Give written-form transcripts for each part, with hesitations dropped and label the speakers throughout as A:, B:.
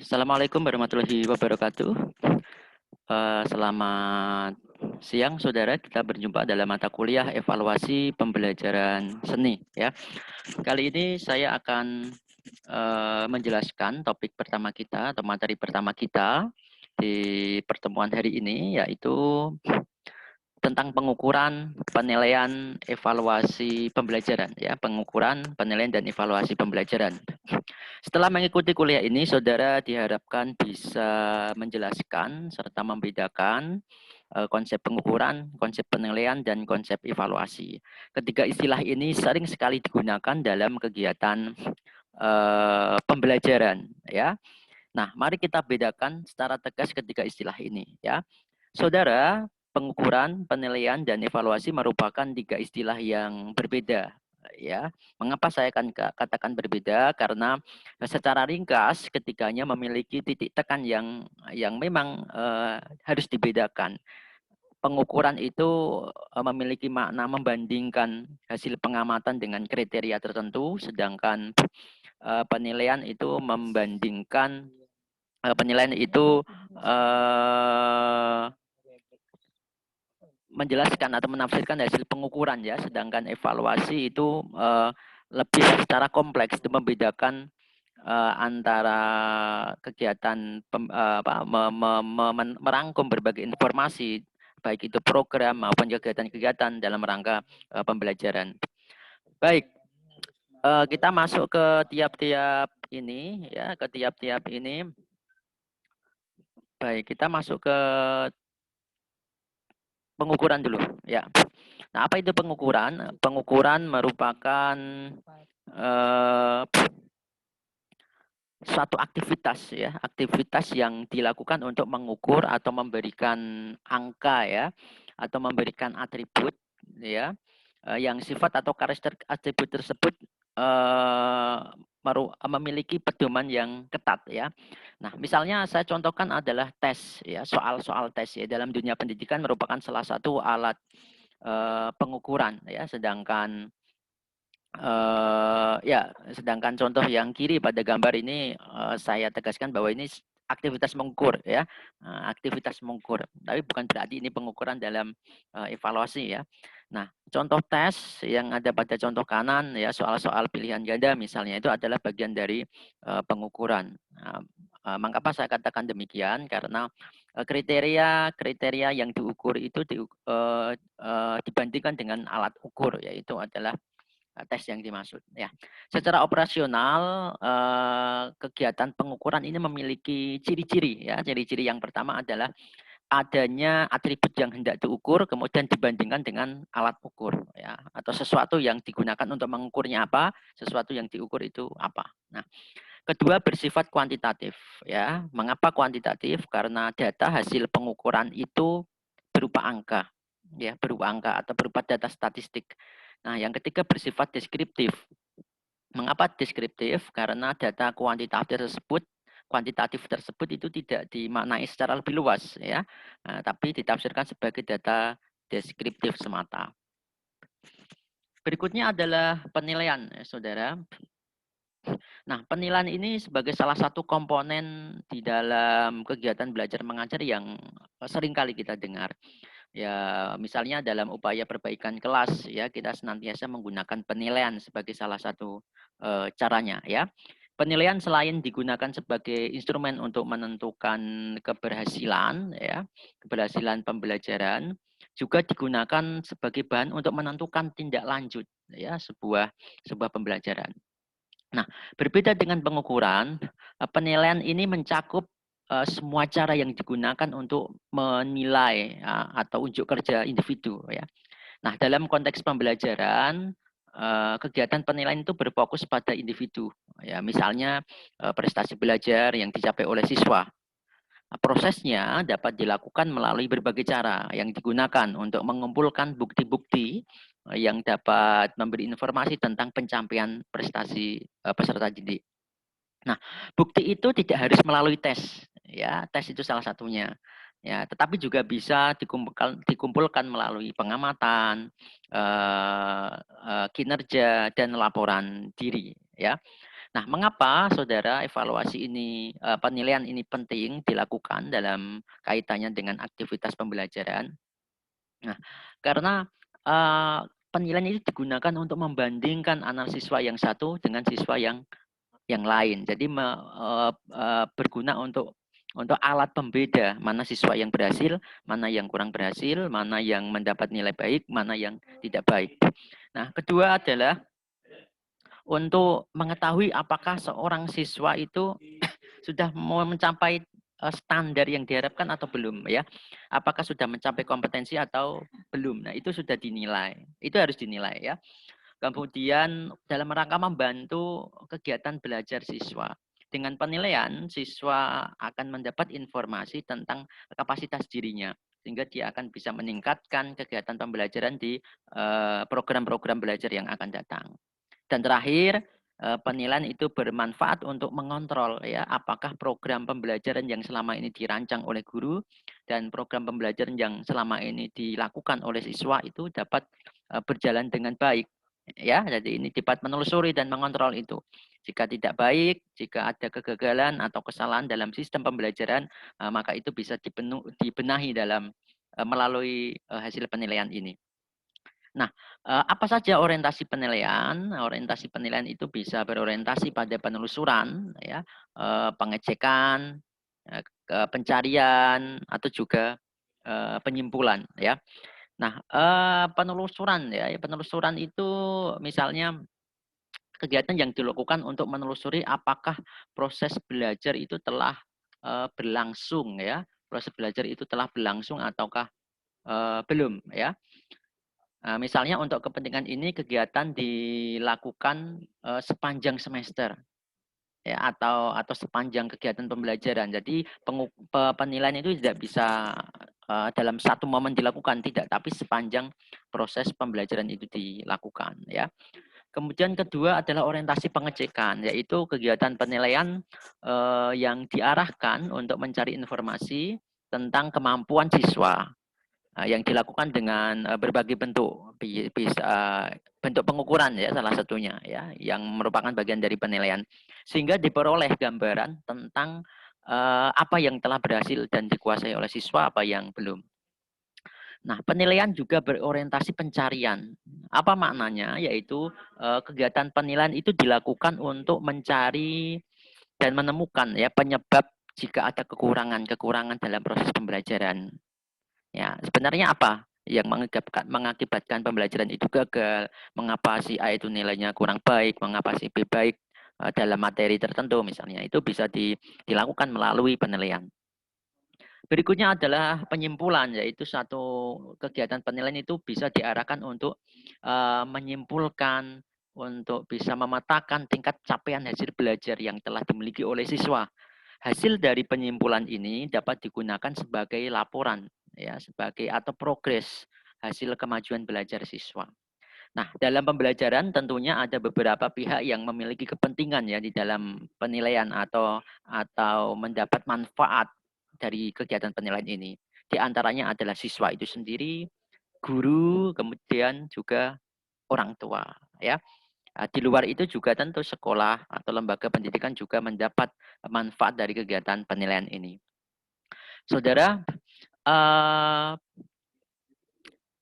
A: Assalamualaikum warahmatullahi wabarakatuh. Selamat siang, saudara. Kita berjumpa dalam mata kuliah evaluasi pembelajaran seni. Ya, kali ini saya akan menjelaskan topik pertama kita atau materi pertama kita di pertemuan hari ini, yaitu tentang pengukuran, penilaian, evaluasi pembelajaran. Ya, pengukuran, penilaian, dan evaluasi pembelajaran. Setelah mengikuti kuliah ini, saudara diharapkan bisa menjelaskan serta membedakan konsep pengukuran, konsep penilaian, dan konsep evaluasi. Ketiga istilah ini sering sekali digunakan dalam kegiatan pembelajaran. Ya, nah mari kita bedakan secara tegas ketiga istilah ini. Ya, saudara, pengukuran, penilaian, dan evaluasi merupakan tiga istilah yang berbeda. Ya, mengapa saya akan katakan berbeda? Karena secara ringkas ketiganya memiliki titik tekan yang memang harus dibedakan. Pengukuran itu memiliki makna membandingkan hasil pengamatan dengan kriteria tertentu, sedangkan penilaian itu membandingkan penilaian itu menjelaskan atau menafsirkan hasil pengukuran, ya, sedangkan evaluasi itu lebih secara kompleks, itu membedakan antara kegiatan merangkum berbagai informasi, baik itu program maupun kegiatan-kegiatan dalam rangka pembelajaran. Baik, kita masuk ke tiap-tiap ini, ya, ke tiap-tiap ini. Baik, kita masuk ke pengukuran dulu, ya. Nah, apa itu pengukuran? Pengukuran merupakan eh, suatu aktivitas, ya, aktivitas yang dilakukan untuk mengukur atau memberikan angka, ya, atau memberikan atribut, ya, yang sifat atau karakter atribut tersebut memiliki pedoman yang ketat, ya. Nah, misalnya saya contohkan adalah tes, ya, soal-soal tes, ya, dalam dunia pendidikan merupakan salah satu alat pengukuran, ya, sedangkan sedangkan contoh yang kiri pada gambar ini saya tegaskan bahwa ini aktivitas mengukur, ya, aktivitas mengukur, tapi bukan berarti ini pengukuran dalam evaluasi, ya. Nah, contoh tes yang ada pada contoh kanan, ya, soal-soal pilihan ganda misalnya, itu adalah bagian dari pengukuran. Nah, mengapa saya katakan demikian? Karena kriteria yang diukur itu dibandingkan dengan alat ukur, yaitu adalah tes yang dimaksud, ya. Secara operasional kegiatan pengukuran ini memiliki ciri-ciri, ya. Ciri-ciri yang pertama adalah adanya atribut yang hendak diukur kemudian dibandingkan dengan alat ukur, ya, atau sesuatu yang digunakan untuk mengukurnya apa, sesuatu yang diukur itu apa. Nah, kedua bersifat kuantitatif, ya. Mengapa kuantitatif? Karena data hasil pengukuran itu berupa angka, ya, berupa angka atau berupa data statistik. Nah, yang ketiga bersifat deskriptif. Mengapa deskriptif? Karena data kuantitatif tersebut itu tidak dimaknai secara lebih luas, ya, tapi ditafsirkan sebagai data deskriptif semata. Berikutnya adalah penilaian, ya, saudara. Nah, penilaian ini sebagai salah satu komponen di dalam kegiatan belajar mengajar yang sering kali kita dengar. Ya, misalnya dalam upaya perbaikan kelas, ya, kita senantiasa menggunakan penilaian sebagai salah satu caranya, ya. Penilaian selain digunakan sebagai instrumen untuk menentukan keberhasilan, ya, keberhasilan pembelajaran, juga digunakan sebagai bahan untuk menentukan tindak lanjut, ya, sebuah pembelajaran. Nah, berbeda dengan pengukuran, penilaian ini mencakup semua cara yang digunakan untuk menilai atau unjuk kerja individu, ya. Nah, dalam konteks pembelajaran, kegiatan penilaian itu berfokus pada individu, ya. Misalnya prestasi belajar yang dicapai oleh siswa. Nah, prosesnya dapat dilakukan melalui berbagai cara yang digunakan untuk mengumpulkan bukti-bukti yang dapat memberi informasi tentang pencapaian prestasi peserta didik. Nah, bukti itu tidak harus melalui tes, ya. Tes itu salah satunya, ya. Tetapi juga bisa dikumpulkan melalui pengamatan, kinerja dan laporan diri, ya. Nah, mengapa saudara evaluasi ini, penilaian ini penting dilakukan dalam kaitannya dengan aktivitas pembelajaran? Nah, karena, penilaian itu digunakan untuk membandingkan anak siswa yang satu dengan siswa yang lain. Jadi berguna untuk alat pembeda, mana siswa yang berhasil, mana yang kurang berhasil, mana yang mendapat nilai baik, mana yang tidak baik. Nah, kedua adalah untuk mengetahui apakah seorang siswa itu sudah mau mencapai standar yang diharapkan atau belum ya. Apakah sudah mencapai kompetensi atau belum. Nah, itu sudah dinilai. Itu harus dinilai ya. Kemudian dalam rangka membantu kegiatan belajar siswa. Dengan penilaian, siswa akan mendapat informasi tentang kapasitas dirinya, sehingga dia akan bisa meningkatkan kegiatan pembelajaran di program-program belajar yang akan datang. Dan terakhir, penilaian itu bermanfaat untuk mengontrol ya apakah program pembelajaran yang selama ini dirancang oleh guru dan program pembelajaran yang selama ini dilakukan oleh siswa itu dapat berjalan dengan baik ya. Jadi ini dapat menelusuri dan mengontrol itu. Jika tidak baik, jika ada kegagalan atau kesalahan dalam sistem pembelajaran, maka itu bisa dibenahi dalam melalui hasil penilaian ini. Nah, apa saja orientasi penilaian? Orientasi penilaian itu bisa berorientasi pada penelusuran, ya, pengecekan, pencarian, atau juga penyimpulan, ya. Nah, penelusuran ya, penelusuran itu misalnya kegiatan yang dilakukan untuk menelusuri apakah proses belajar itu telah berlangsung, ya. Proses belajar itu telah berlangsung ataukah belum, ya. Misalnya untuk kepentingan ini kegiatan dilakukan, sepanjang semester ya atau sepanjang kegiatan pembelajaran. Jadi penilaian itu tidak bisa, dalam satu momen dilakukan, tidak, tapi sepanjang proses pembelajaran itu dilakukan ya. Kemudian kedua adalah orientasi pengecekan, yaitu kegiatan penilaian, yang diarahkan untuk mencari informasi tentang kemampuan siswa. Yang dilakukan dengan berbagai bentuk, bisa bentuk pengukuran ya salah satunya ya, yang merupakan bagian dari penilaian. Sehingga diperoleh gambaran tentang apa yang telah berhasil dan dikuasai oleh siswa, apa yang belum. Nah, penilaian juga berorientasi pencarian. Apa maknanya? Yaitu kegiatan penilaian itu dilakukan untuk mencari dan menemukan ya penyebab jika ada kekurangan-kekurangan dalam proses pembelajaran. Ya, sebenarnya apa yang mengakibatkan pembelajaran itu gagal, mengapa si A itu nilainya kurang baik, mengapa si B baik dalam materi tertentu misalnya, itu bisa dilakukan melalui penilaian. Berikutnya adalah penyimpulan, yaitu satu kegiatan penilaian itu bisa diarahkan untuk menyimpulkan, untuk bisa memetakan tingkat capaian hasil belajar yang telah dimiliki oleh siswa. Hasil dari penyimpulan ini dapat digunakan sebagai laporan ya, sebagai atau progres hasil kemajuan belajar siswa. Nah, dalam pembelajaran tentunya ada beberapa pihak yang memiliki kepentingan ya di dalam penilaian atau mendapat manfaat dari kegiatan penilaian ini. Di antaranya adalah siswa itu sendiri, guru, kemudian juga orang tua ya. Di luar itu juga tentu sekolah atau lembaga pendidikan juga mendapat manfaat dari kegiatan penilaian ini. Saudara,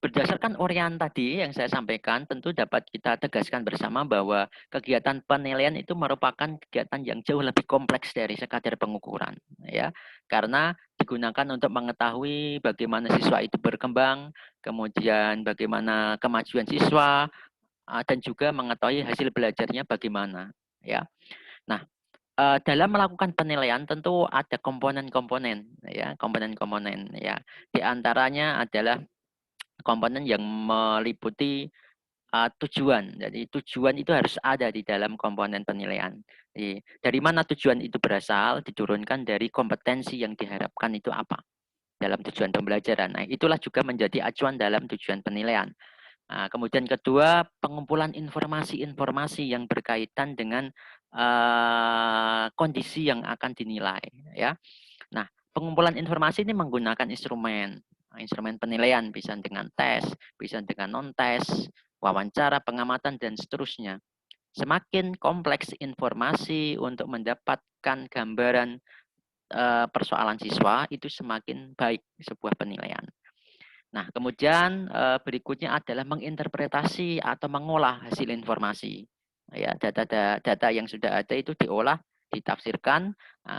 A: berdasarkan orian tadi yang saya sampaikan, tentu dapat kita tegaskan bersama bahwa kegiatan penilaian itu merupakan kegiatan yang jauh lebih kompleks dari sekadar pengukuran, ya. Karena digunakan untuk mengetahui bagaimana siswa itu berkembang, kemudian bagaimana kemajuan siswa, dan juga mengetahui hasil belajarnya bagaimana, ya. Nah, dalam melakukan penilaian tentu ada komponen-komponen, ya, komponen-komponen, ya. Di antaranya adalah komponen yang meliputi tujuan. Jadi tujuan itu harus ada di dalam komponen penilaian. Jadi, dari mana tujuan itu berasal, diturunkan dari kompetensi yang diharapkan itu apa dalam tujuan pembelajaran. Nah, itulah juga menjadi acuan dalam tujuan penilaian. Nah, kemudian kedua, pengumpulan informasi-informasi yang berkaitan dengan kondisi yang akan dinilai. Ya. Nah, pengumpulan informasi ini menggunakan instrumen penilaian, bisa dengan tes, bisa dengan non-tes, wawancara, pengamatan, dan seterusnya. Semakin kompleks informasi untuk mendapatkan gambaran persoalan siswa, itu semakin baik sebuah penilaian. Nah, kemudian berikutnya adalah menginterpretasi atau mengolah hasil informasi. Ya, data yang sudah ada itu diolah, ditafsirkan,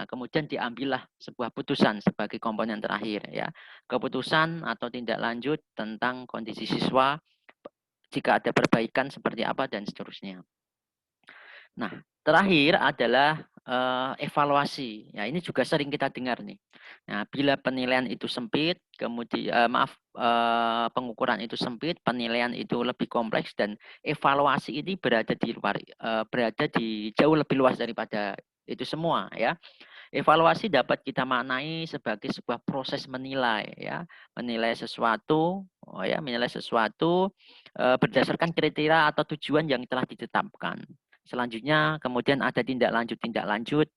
A: kemudian diambillah sebuah putusan sebagai komponen terakhir. Ya, keputusan atau tindak lanjut tentang kondisi siswa, jika ada perbaikan seperti apa dan seterusnya. Nah, terakhir adalah evaluasi. Ya, ini juga sering kita dengar nih. Nah, bila penilaian itu sempit, kemudian pengukuran itu sempit, penilaian itu lebih kompleks dan evaluasi ini berada di luar, berada di jauh lebih luas daripada itu semua, ya. Evaluasi dapat kita maknai sebagai sebuah proses menilai, ya, menilai sesuatu, menilai sesuatu berdasarkan kriteria atau tujuan yang telah ditetapkan. Selanjutnya, kemudian ada tindak lanjut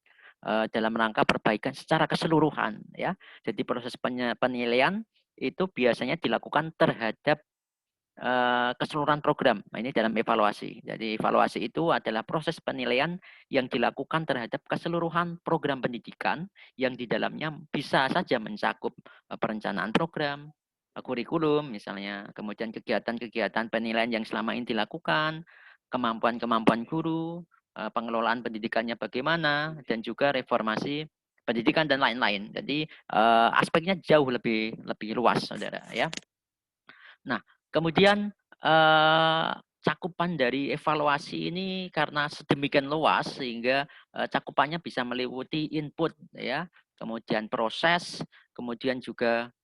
A: dalam rangka perbaikan secara keseluruhan, ya. Jadi proses penilaian itu biasanya dilakukan terhadap keseluruhan program. Nah, ini dalam evaluasi. Jadi evaluasi itu adalah proses penilaian yang dilakukan terhadap keseluruhan program pendidikan yang di dalamnya bisa saja mencakup perencanaan program, kurikulum misalnya, kemudian kegiatan-kegiatan penilaian yang selama ini dilakukan, kemampuan-kemampuan guru, pengelolaan pendidikannya bagaimana, dan juga reformasi pendidikan dan lain-lain. Jadi aspeknya jauh lebih luas, saudara, ya. Nah, kemudian cakupan dari evaluasi ini karena sedemikian luas sehingga cakupannya bisa meliputi input, ya, kemudian proses, kemudian juga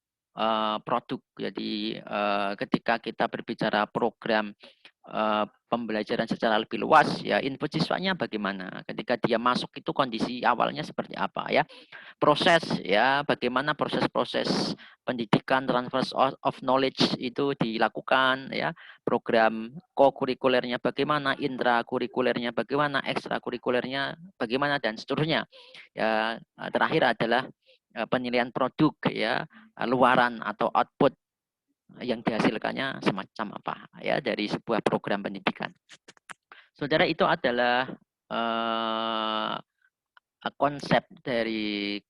A: produk. Jadi ketika kita berbicara program pembelajaran secara lebih luas, ya, input siswanya bagaimana, ketika dia masuk itu kondisi awalnya seperti apa, ya. Proses, ya, bagaimana proses-proses pendidikan transfer of knowledge itu dilakukan, ya, program kokurikulernya bagaimana, intrakurikulernya bagaimana, ekstrakurikulernya bagaimana, dan seterusnya. Ya, terakhir adalah penilaian produk, ya, luaran atau output yang dihasilkannya semacam apa, ya, dari sebuah program pendidikan. Saudara, itu adalah konsep dari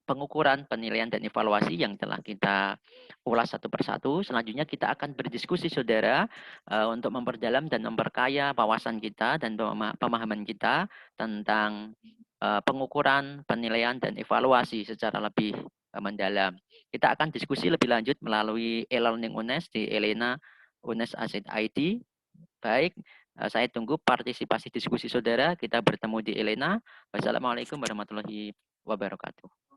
A: pengukuran, penilaian, dan evaluasi yang telah kita ulas satu persatu. Selanjutnya kita akan berdiskusi, saudara, untuk memperdalam dan memperkaya wawasan kita dan pemahaman kita tentang pengukuran, penilaian, dan evaluasi secara lebih mendalam. Kita akan diskusi lebih lanjut melalui e-learning UNES di Elena UNES Aset ID. Baik, saya tunggu partisipasi diskusi saudara. Kita bertemu di Elena. Wassalamualaikum warahmatullahi wabarakatuh.